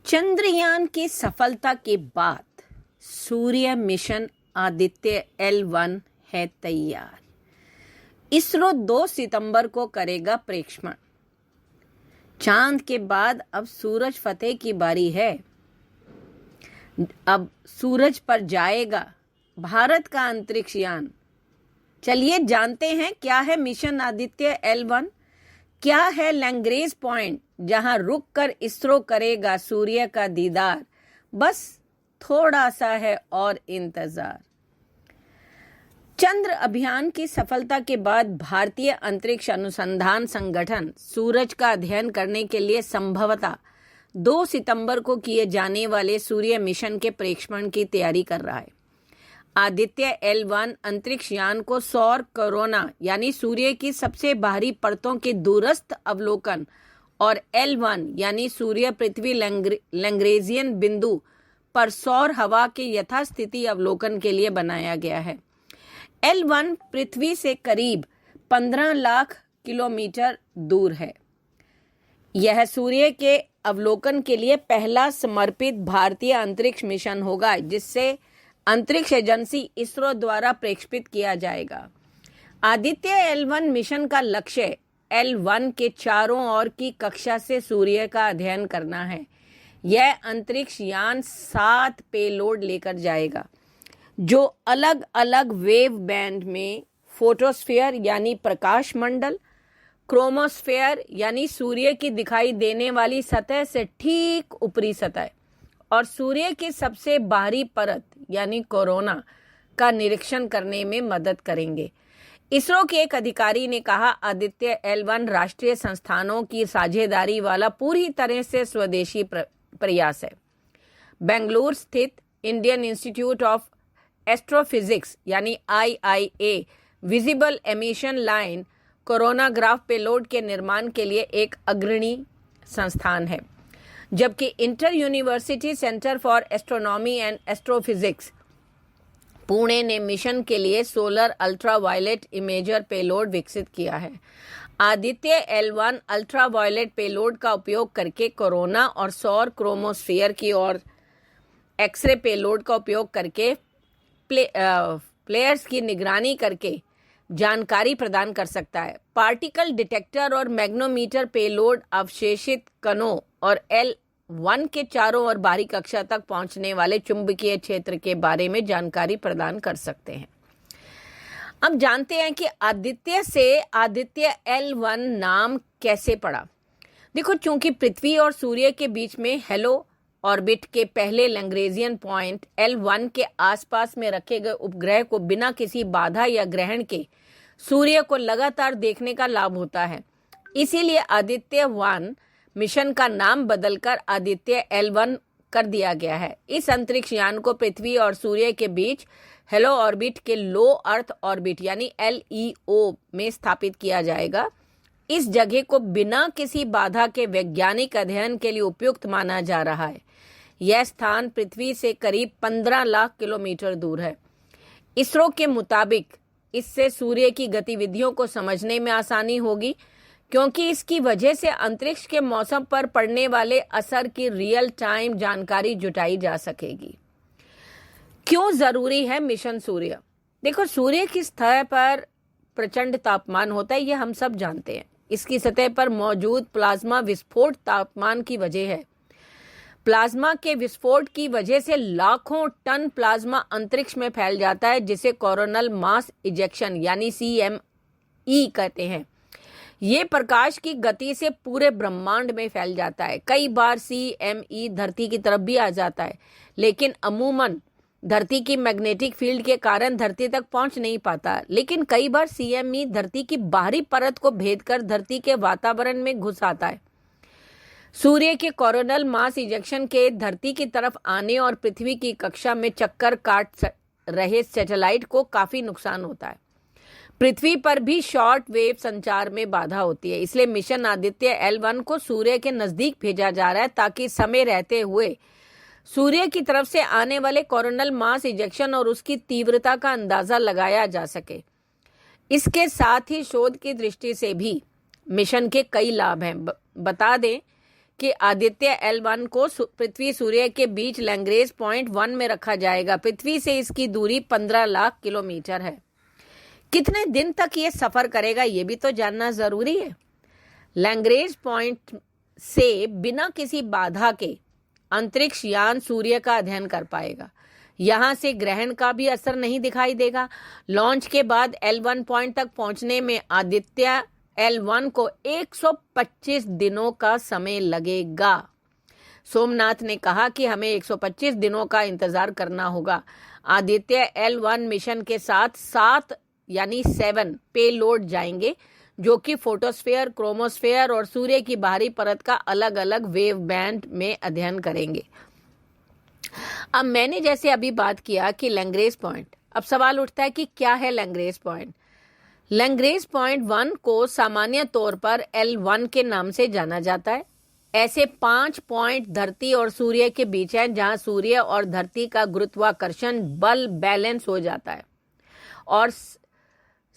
चंद्रयान की सफलता के बाद सूर्य मिशन आदित्य L1 है तैयार। इसरो 2 सितंबर को करेगा प्रक्षेपण। चांद के बाद अब सूरज फतेह की बारी है। अब सूरज पर जाएगा भारत का अंतरिक्ष यान। चलिए जानते हैं क्या है मिशन आदित्य L1, क्या है लैग्रेंज पॉइंट जहां रुककर इसरो करेगा सूर्य का दीदार। बस थोड़ा सा है और इंतजार। चंद्र अभियान की सफलता के बाद भारतीय अंतरिक्ष अनुसंधान संगठन सूरज का अध्ययन करने के लिए संभवतः 2 सितंबर को किए जाने वाले सूर्य मिशन के प्रक्षेपण की तैयारी कर रहा है। आदित्य L1 अंतरिक्ष यान को सौर कोरोना यानी सूर्य की सबसे बाहरी परतों के दूरस्थ अवलोकन और L1 यानी सूर्य पृथ्वी लैग्रेंजियन बिंदु पर सौर हवा के यथास्थिति अवलोकन के लिए बनाया गया है। L1 पृथ्वी से करीब 15 लाख किलोमीटर दूर है। यह सूर्य के अवलोकन के लिए पहला समर्पित भारतीय अंतरिक्ष मिशन होगा, जिससे अंतरिक्ष एजेंसी इसरो द्वारा प्रक्षेपित किया जाएगा। आदित्य L1 मिशन का लक्ष्य L1 के चारों ओर की कक्षा से सूर्य का अध्ययन करना है। यह अंतरिक्ष यान 7 पेलोड लेकर जाएगा, जो अलग अलग वेव बैंड में फोटोस्फीयर यानी प्रकाश मंडल, क्रोमोस्फीयर यानी सूर्य की दिखाई देने वाली सतह से ठीक ऊपरी सतह और सूर्य की सबसे बाहरी परत यानी कोरोना का निरीक्षण करने में मदद करेंगे। इसरो के एक अधिकारी ने कहा, आदित्य L1 राष्ट्रीय संस्थानों की साझेदारी वाला पूरी तरह से स्वदेशी प्रयास है। बेंगलुरु स्थित इंडियन इंस्टीट्यूट ऑफ एस्ट्रोफिजिक्स यानी IIA visible emission line coronagraph payload के निर्माण के लिए एक अग्रणी संस्थान है, जबकि inter university centre for astronomy and astrophysics Pune ने मिशन के लिए सोलर अल्ट्रावायलेट इमेजर पेलोड विकसित किया है। आदित्य L1 अल्ट्रावायलेट पेलोड का उपयोग करके कोरोना और सौर क्रोमोस्फीयर की और एक्सरे पेलोड का उपयोग करके प्लेयर्स की निगरानी करके जानकारी प्रदान कर सकता है। पार्टिकल डिटेक्टर और मैग्नोमीटर पेलोड अवशेषित कणों और L1 के चारों ओर बाहरी कक्षा तक पहुंचने वाले चुंबकीय क्षेत्र के बारे में जानकारी प्रदान कर सकते हैं। अब जानते हैं कि आदित्य से आदित्य L1 नाम कैसे पड़ा। देखो, चूंकि पृथ्वी और सूर्य के बीच में हेलो ऑर्बिट के पहले लैग्रेंजियन पॉइंट L1 के आसपास में रखे गए उपग्रह को बिना किसी बाधा या ग्रहण के सूर्य को लगातार देखने का लाभ होता है, इसीलिए आदित्य 1 मिशन का नाम बदलकर आदित्य L1 कर दिया गया है। इस अंतरिक्ष यान को पृथ्वी और सूर्य के बीच हेलो ऑर्बिट के लो अर्थ ऑर्बिट यानी LEO में स्थापित किया जाएगा। इस जगह को बिना किसी बाधा के वैज्ञानिक अध्ययन के लिए उपयुक्त माना जा रहा है। यह स्थान पृथ्वी से करीब 15 लाख किलोमीटर दूर है। इसरो के मुताबिक इससे सूर्य की गतिविधियों को समझने में आसानी होगी, क्योंकि इसकी वजह से अंतरिक्ष के मौसम पर पड़ने वाले असर की रियल टाइम जानकारी जुटाई जा सकेगी। क्यों जरूरी है मिशन सूर्य? देखो, सूर्य की सतह पर प्रचंड तापमान होता है, ये हम सब जानते हैं। इसकी सतह पर मौजूद प्लाज्मा विस्फोट तापमान की वजह है। प्लाज्मा के विस्फोट की वजह से लाखों टन प्लाज्मा अंतरिक्ष में फैल जाता है, जिसे कोरोनल मास इजेक्शन यानी CME कहते हैं। ये प्रकाश की गति से पूरे ब्रह्मांड में फैल जाता है। कई बार CME धरती की तरफ भी आ जाता है, लेकिन अमूमन धरती की मैग्नेटिक फील्ड के कारण धरती तक पहुंच नहीं पाता। लेकिन कई बार CME धरती की बाहरी परत को भेद कर धरती के वातावरण में घुस आता है। सूर्य के कोरोनल मास इजेक्शन के धरती की तरफ आने और पृथ्वी की कक्षा में चक्कर काट रहे सैटेलाइट को काफी नुकसान होता है। पृथ्वी पर भी शॉर्ट वेव संचार में बाधा होती है। इसलिए मिशन आदित्य L1 को सूर्य के नजदीक भेजा जा रहा है, ताकि समय रहते हुए सूर्य की तरफ से आने वाले कोरोनल मास इजेक्शन और उसकी तीव्रता का अंदाजा लगाया जा सके। इसके साथ ही शोध की दृष्टि से भी मिशन के कई लाभ हैं। बता दें कि आदित्य L1 को पृथ्वी सूर्य के बीच लैग्रेंज पॉइंट 1 में रखा जाएगा। पृथ्वी से इसकी दूरी 15 लाख किलोमीटर है। कितने दिन तक ये सफर करेगा ये भी तो जानना जरूरी है। लैग्रेंज पॉइंट से बिना किसी बाधा के अंतरिक्ष यान सूर्य का अध्ययन कर पाएगा। यहां से ग्रहण का भी असर नहीं दिखाई देगा। लॉन्च के बाद L1 पॉइंट तक पहुंचने में आदित्य L1 को 125 दिनों का समय लगेगा। सोमनाथ ने कहा कि हमें 125 दिनों का इंतजार करना होगा। आदित्य L1 मिशन के साथ 7 पेलोड जाएंगे, जो कि फोटोस्फीयर, क्रोमोस्फीयर और सूर्य की बाहरी परत का अलग अलग वेव बैंड में अध्ययन करेंगे। अब मैंने जैसे अभी बात किया कि लैग्रेंज पॉइंट, अब सवाल उठता है कि क्या है लैग्रेंज पॉइंट। लैग्रेंज पॉइंट 1 को सामान्य तौर पर L1 के नाम से जाना जाता है। ऐसे 5 पॉइंट धरती और सूर्य के बीच हैं, जहां सूर्य और धरती का गुरुत्वाकर्षण बल बैलेंस हो जाता है और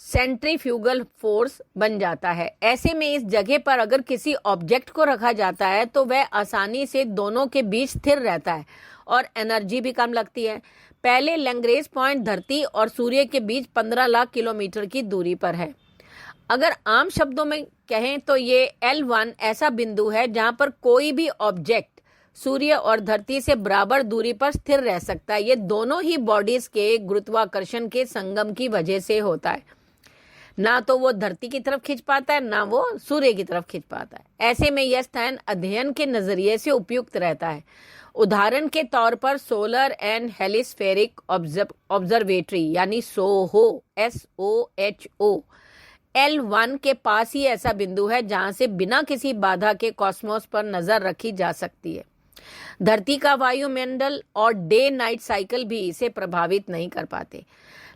सेंट्रीफ्यूगल फोर्स बन जाता है। ऐसे में इस जगह पर अगर किसी ऑब्जेक्ट को रखा जाता है तो वह आसानी से दोनों के बीच स्थिर रहता है और एनर्जी भी कम लगती है। पहले लैग्रेंज पॉइंट धरती और सूर्य के बीच 15 लाख किलोमीटर की दूरी पर है। अगर आम शब्दों में कहें तो ये L1 ऐसा बिंदु है जहां पर कोई भी ऑब्जेक्ट सूर्य और धरती से बराबर दूरी पर स्थिर रह सकता है। ये दोनों ही बॉडीज के गुरुत्वाकर्षण के संगम की वजह से होता है। ना तो वो धरती की तरफ खिंच पाता है, ना वो सूर्य की तरफ खिंच पाता है। ऐसे में यह स्थान अध्ययन के नजरिए से उपयुक्त रहता है। उदाहरण के तौर पर सोलर एंड हेलिस्फेरिक ऑब्जर्वेटरी यानी सोहो SOHO L1 के पास ही ऐसा बिंदु है जहां से बिना किसी बाधा के कॉस्मोस पर नजर रखी जा सकती है। धरती का वायुमंडल और डे नाइट साइकिल भी इसे प्रभावित नहीं कर पाते।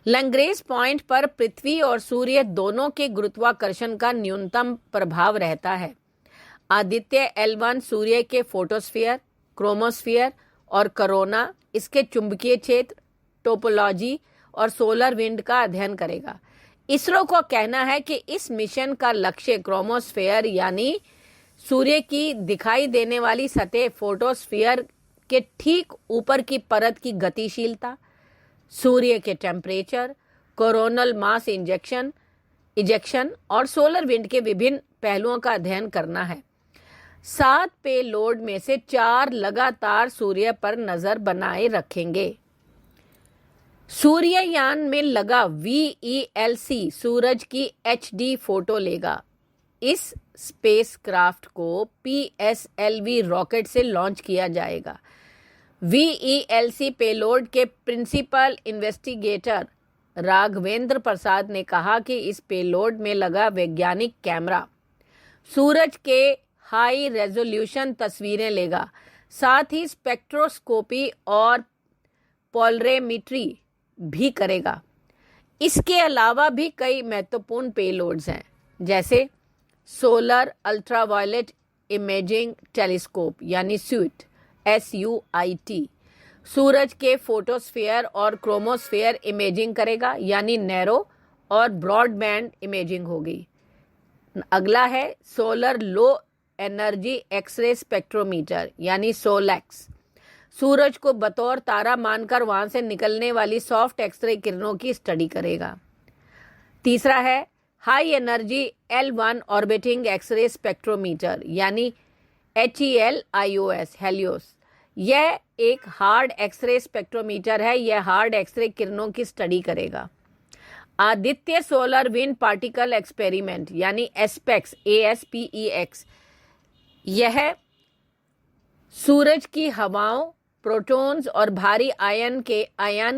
लैग्रेंज पॉइंट पर पृथ्वी और सूर्य दोनों के गुरुत्वाकर्षण का न्यूनतम प्रभाव रहता है। आदित्य L1 सूर्य के फोटोस्फीयर, क्रोमोस्फीयर और कोरोना, इसके चुंबकीय क्षेत्र, टोपोलॉजी और सोलर विंड का अध्ययन करेगा। इसरो को कहना है कि इस मिशन का लक्ष्य क्रोमोस्फीयर यानी सूर्य की दिखाई देने वाली सतह, फोटोस्फीयर के ठीक ऊपर की परत की गतिशीलता, सूर्य के टेम्परेचर, कोरोनल मास इजेक्शन और सोलर विंड के विभिन्न पहलुओं का अध्ययन करना है। 7 पेलोड में से 4 लगातार सूर्य पर नजर बनाए रखेंगे। सूर्ययान में लगा VELC सूरज की HD फोटो लेगा। इस स्पेसक्राफ्ट को PSLV रॉकेट से लॉन्च किया जाएगा। VELC पेलोड के प्रिंसिपल इन्वेस्टिगेटर राघवेंद्र प्रसाद ने कहा कि इस पेलोड में लगा वैज्ञानिक कैमरा सूरज के हाई रेजोल्यूशन तस्वीरें लेगा, साथ ही स्पेक्ट्रोस्कोपी और पोलरेमीट्री भी करेगा। इसके अलावा भी कई महत्वपूर्ण पेलोड्स हैं, जैसे सोलर अल्ट्रावायलेट इमेजिंग टेलीस्कोप यानी SUIT सूरज के फोटोस्फीयर और क्रोमोस्फीयर इमेजिंग करेगा, यानी नैरो और ब्रॉडबैंड इमेजिंग होगी। अगला है solar low energy x ray spectrometer यानी SOLEX, सूरज को बतौर तारा मानकर वहां से निकलने वाली सॉफ्ट एक्सरे किरणों की स्टडी करेगा। तीसरा है high energy L1 orbiting x ray spectrometer यानी HELIOS। यह एक हार्ड एक्सरे स्पेक्ट्रोमीटर है। यह हार्ड एक्सरे किरणों की स्टडी करेगा। Aditya solar wind particle experiment यानी ASPEX, यह सूरज की हवाओं, प्रोटॉन्स और भारी आयन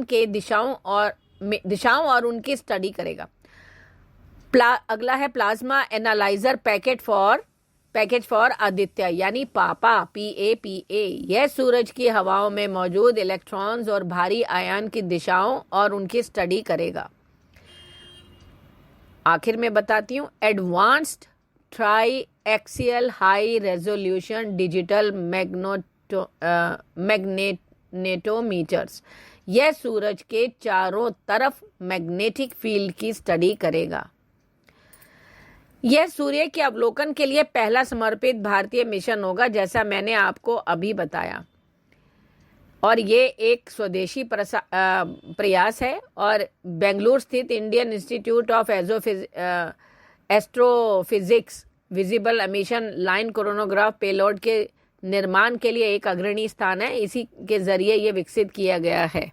के दिशाओं और उनकी स्टडी करेगा। अगला है plasma analyser package for Aditya यानी PAPA। यह सूरज की हवाओं में मौजूद इलेक्ट्रॉन्स और भारी आयन की दिशाओं और उनकी स्टडी करेगा। आखिर में बताती हूँ, advanced triaxial high resolution digital magnetometers, यह सूरज के चारों तरफ मैग्नेटिक फील्ड की स्टडी करेगा। यह सूर्य के अवलोकन के लिए पहला समर्पित भारतीय मिशन होगा, जैसा मैंने आपको अभी बताया। और ये एक स्वदेशी प्रयास है और बेंगलुरु स्थित Indian institute of astrophysics visible emission line coronagraph payload के निर्माण के लिए एक अग्रणी स्थान है। इसी के जरिए ये विकसित किया गया है।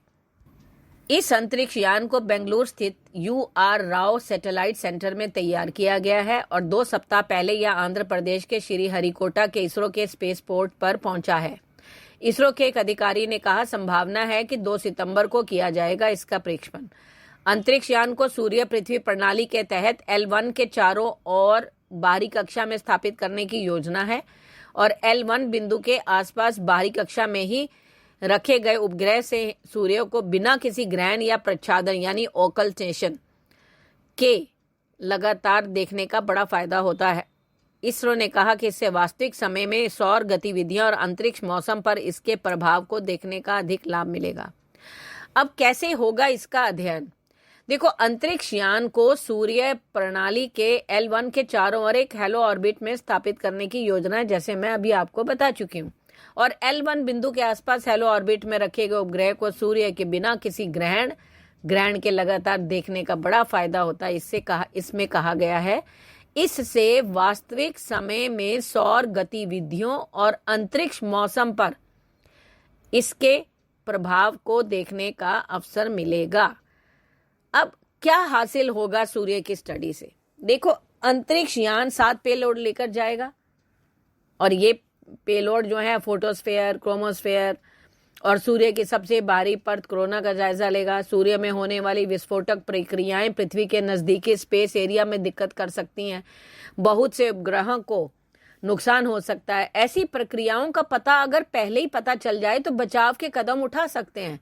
इस अंतरिक्ष यान को बेंगलुरु स्थित UR राव सैटेलाइट सेंटर में तैयार किया गया है और 2 सप्ताह पहले यह आंध्र प्रदेश के श्रीहरिकोटा के इसरो के स्पेस पोर्ट पर पहुंचा है। इसरो के एक अधिकारी ने कहा, संभावना है कि 2 सितंबर को किया जाएगा इसका प्रक्षेपण। अंतरिक्ष यान को सूर्य पृथ्वी प्रणाली के तहत L1 के चारों ओर बाहरी कक्षा में स्थापित करने की योजना है और L1 बिंदु के आसपास बाहरी कक्षा में ही रखे गए उपग्रह से सूर्य को बिना किसी ग्रहण या प्रच्छादन यानी ओकल्टेशन के लगातार देखने का बड़ा फायदा होता है। इसरो ने कहा कि इससे वास्तविक समय में सौर गतिविधियां और अंतरिक्ष मौसम पर इसके प्रभाव को देखने का अधिक लाभ मिलेगा। अब कैसे होगा इसका अध्ययन? देखो, अंतरिक्ष यान को सूर्य प्रणाली के L1 के चारों ओर एक हेलो ऑर्बिट में स्थापित करने की योजना है, जैसे मैं अभी आपको बता चुकी हूँ। और L1 बिंदु के आसपास हेलो ऑर्बिट में रखे गए उपग्रह को सूर्य के बिना किसी ग्रहण के लगातार देखने का बड़ा फायदा होता है। इसमें कहा गया है, इससे वास्तविक समय में सौर गतिविधियों और अंतरिक्ष मौसम पर इसके प्रभाव को देखने का अवसर मिलेगा। अब क्या हासिल होगा सूर्य की स्टडी से? देखो, अंतरिक्ष यान 7 पेलोड लेकर जाएगा और ये पेलोड जो है फोटोस्फेयर, क्रोमोस्फेयर और सूर्य की सबसे बाहरी परत कोरोना का जायजा लेगा। सूर्य में होने वाली विस्फोटक प्रक्रियाएं पृथ्वी के नजदीकी स्पेस एरिया में दिक्कत कर सकती हैं। बहुत से उपग्रहों को नुकसान हो सकता है। ऐसी प्रक्रियाओं का पता अगर पहले ही पता चल जाए तो बचाव के कदम उठा सकते हैं।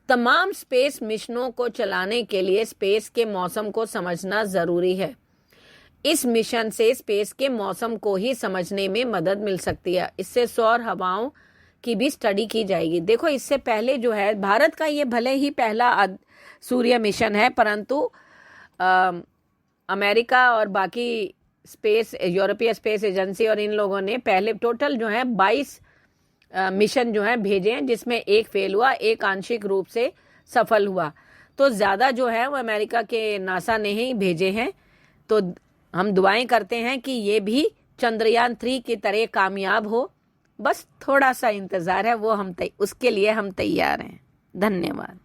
तमाम स्पेस मिशनों को चलाने के लिए स्पेस के मौसम को समझना जरूरी है। इस मिशन से स्पेस के मौसम को ही समझने में मदद मिल सकती है। इससे सौर हवाओं की भी स्टडी की जाएगी। देखो, इससे पहले जो है भारत का ये भले ही पहला सूर्य मिशन है, परंतु अमेरिका और बाकी स्पेस, यूरोपीय स्पेस एजेंसी और इन लोगों ने पहले टोटल जो है 22 मिशन जो है भेजे हैं, जिसमें एक फेल हुआ, एक आंशिक रूप से सफल हुआ। तो ज्यादा जो है वो अमेरिका के नासा ने ही भेजे हैं। तो हम दुआएं करते हैं कि ये भी चंद्रयान 3 की तरह कामयाब हो। बस थोड़ा सा इंतजार है, वो उसके लिए हम तैयार हैं। धन्यवाद।